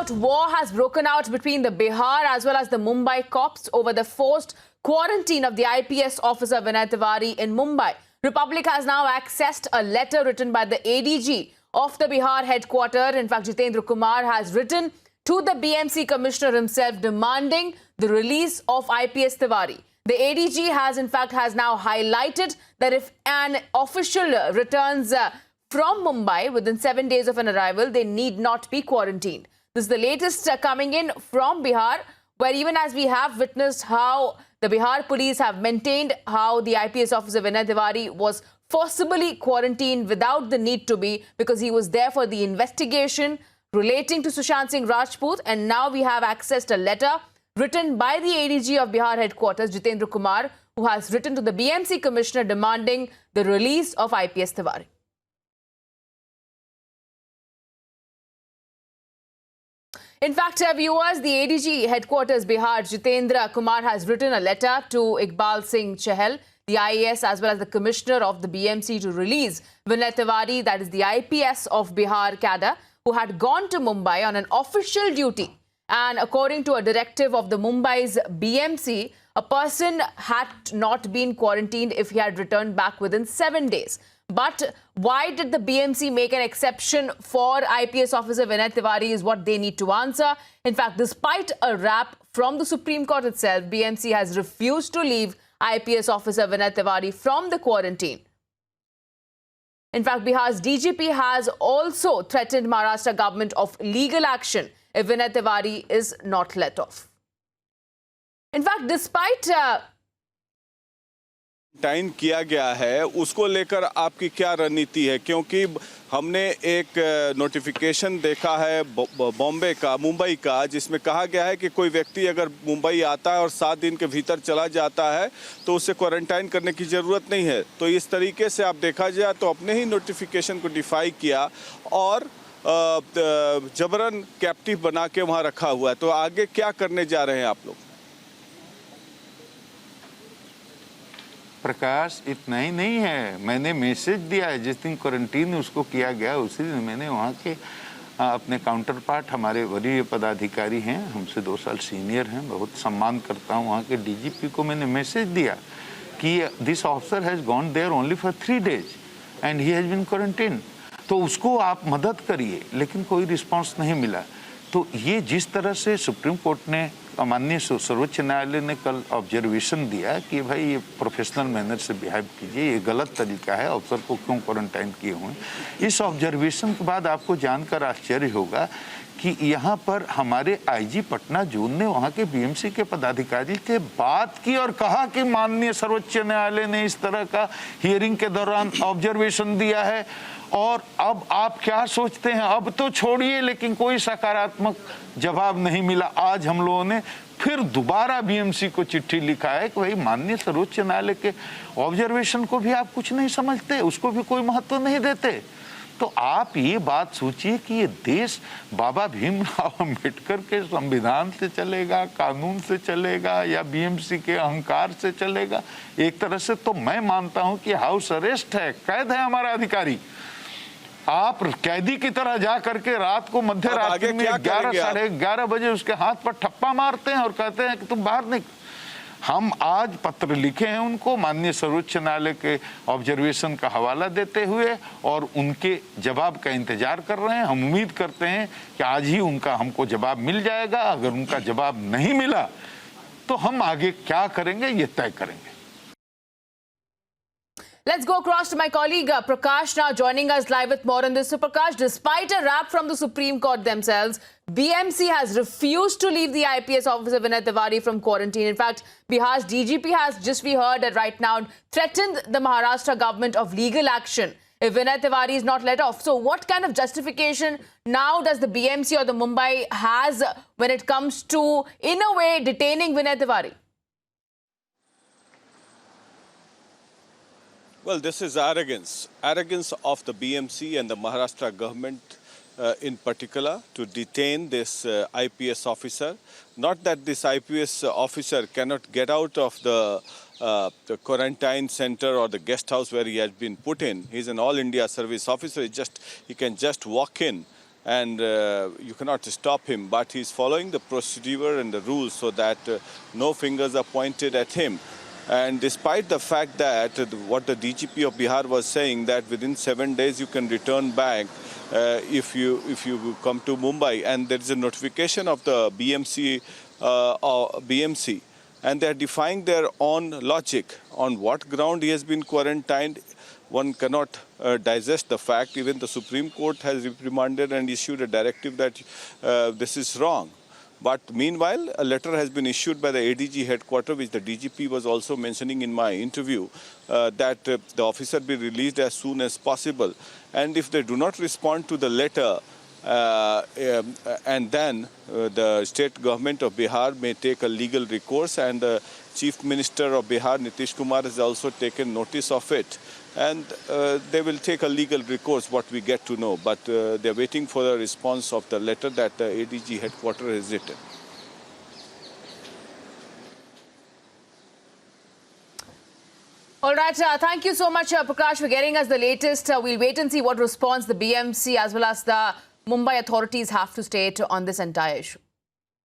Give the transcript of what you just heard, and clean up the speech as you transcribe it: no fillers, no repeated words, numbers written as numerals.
out war has broken out between the Bihar as well as the Mumbai cops over the forced quarantine of the IPS officer Vinay Tiwari in Mumbai. Republic has now accessed a letter written by the ADG of the Bihar headquarters. In fact, Jitendra Kumar has written to the BMC commissioner himself demanding the release of IPS Tiwari. The ADG has now highlighted that if an official returns from Mumbai within 7 days of an arrival, they need not be quarantined. This is the latest coming in from Bihar, where even as we have witnessed how the Bihar police have maintained how the IPS officer Vinay Tiwari was forcibly quarantined without the need to be, because he was there for the investigation relating to Sushant Singh Rajput. And now we have accessed a letter written by the ADG of Bihar headquarters, Jitendra Kumar, who has written to the BMC commissioner demanding the release of IPS Tiwari. In fact, viewers, the ADG headquarters Bihar, Jitendra Kumar, has written a letter to Iqbal Singh Chahal, the IAS, as well as the commissioner of the BMC to release Vinay Tiwari, that is the IPS of Bihar cadre, who had gone to Mumbai on an official duty. And according to a directive of the Mumbai's BMC, a person had not been quarantined if he had returned back within 7 days. But why did the BMC make an exception for IPS officer Vinay Tiwari is what they need to answer. In fact, despite a rap from the Supreme Court itself, BMC has refused to leave IPS officer Vinay Tiwari from the quarantine. In fact, Bihar's DGP has also threatened Maharashtra government of legal action if Vinay Tiwari is not let off. In fact, despite time किया गया है, उसको लेकर आपकी क्या रणनीति है? क्योंकि हमने एक नोटिफिकेशन देखा है मुंबई का, जिसमें कहा गया है कि कोई व्यक्ति अगर मुंबई आता है और 7 दिन के भीतर चला जाता है तो उसे क्वारंटाइन करने की ज़रूरत नहीं है। तो इस तरीके से आप देखा जाए तो अपने ही नोटिफिकेशन को डिफाई किया और जबरन कैप्टिव बना के वहाँ रखा हुआ है। तो आगे क्या करने जा रहे हैं आप लोग? प्रकाश, इतना ही नहीं है, मैंने मैसेज दिया है। जिस दिन क्वारंटीन उसको किया गया उसी दिन मैंने वहाँ के अपने काउंटर पार्ट, हमारे वरीय पदाधिकारी हैं, हमसे 2 साल सीनियर हैं, बहुत सम्मान करता हूँ, वहाँ के डीजीपी को मैंने मैसेज दिया कि this officer has gone there only for 3 days and he has been quarantine, तो उसको आप मदद करिए। लेकिन कोई रिस्पांस नहीं मिला। तो ये जिस तरह से सुप्रीम कोर्ट ने, माननीय सर्वोच्च न्यायालय ने कल ऑब्जर्वेशन दिया कि भाई ये प्रोफेशनल मैनर से बिहेव कीजिए, ये गलत तरीका है, अफसर को क्यों क्वारंटाइन किए हुए। इस ऑब्जर्वेशन के बाद आपको जानकर आश्चर्य होगा कि यहाँ पर हमारे आईजी पटना जोन ने वहाँ के बीएमसी के पदाधिकारी से बात की और कहा कि माननीय सर्वोच्च न्यायालय ने इस तरह का हियरिंग के दौरान ऑब्जर्वेशन दिया है और अब आप क्या सोचते हैं। अब तो छोड़िए, लेकिन कोई सकारात्मक जवाब नहीं मिला। आज हम लोगों ने फिर दोबारा बीएमसी को चिट्ठी लिखा है कि भाई माननीय सर्वोच्च न्यायालय के ऑब्जर्वेशन को भी आप कुछ नहीं समझते, उसको भी कोई महत्व नहीं देते। तो आप ये बात सोचिए कि ये देश बाबा भीमराव अम्बेडकर के संविधान से चलेगा, कानून से चलेगा, या बीएमसी के अहंकार से चलेगा। एक तरह से तो मैं मानता हूं कि हाउस अरेस्ट है, कैद है हमारा अधिकारी। आप कैदी की तरह जा करके रात को मध्य रात्रि में 11 साढ़े 11 बजे उसके हाथ पर ठप्पा मारते हैं और कहते हैं कि तुम बाहर निकल। हम आज पत्र लिखे हैं उनको माननीय सर्वोच्च न्यायालय के ऑब्जर्वेशन का हवाला देते हुए और उनके जवाब का इंतजार कर रहे हैं। हम उम्मीद करते हैं कि आज ही उनका हमको जवाब मिल जाएगा। अगर उनका जवाब नहीं मिला तो हम आगे क्या करेंगे ये तय करेंगे। Let's go across to my colleague Prakash now joining us live with more on this. So Prakash, despite a rap from the Supreme Court themselves, BMC has refused to leave the IPS officer Vinay Tiwari from quarantine. In fact, Bihar's DGP has, just we heard that right now, threatened the Maharashtra government of legal action if Vinay Tiwari is not let off. So what kind of justification now does the BMC or the Mumbai has when it comes to, in a way, detaining Vinay Tiwari? Well, this is arrogance of the BMC and the Maharashtra government in particular to detain this IPS officer. Not that this IPS officer cannot get out of the quarantine center or the guest house where he has been put in. He's an all India service officer. He can just walk in and you cannot stop him, but he's following the procedure and the rules so that no fingers are pointed at him. And despite the fact that what the DGP of Bihar was saying, that within 7 days you can return back if you come to Mumbai, and there is a notification of the BMC, and they are defying their own logic. On what ground he has been quarantined, one cannot digest the fact. Even the Supreme Court has reprimanded and issued a directive that this is wrong. But meanwhile, a letter has been issued by the ADG headquarters, which the DGP was also mentioning in my interview, that the officer be released as soon as possible. And if they do not respond to the letter, and then the state government of Bihar may take a legal recourse, and the Chief Minister of Bihar, Nitish Kumar, has also taken notice of it. And they will take a legal recourse, what we get to know. But they're waiting for the response of the letter that the ADG headquarters has written. All right, thank you so much, Prakash, for getting us the latest. We'll wait and see what response the BMC as well as the Mumbai authorities have to state on this entire issue.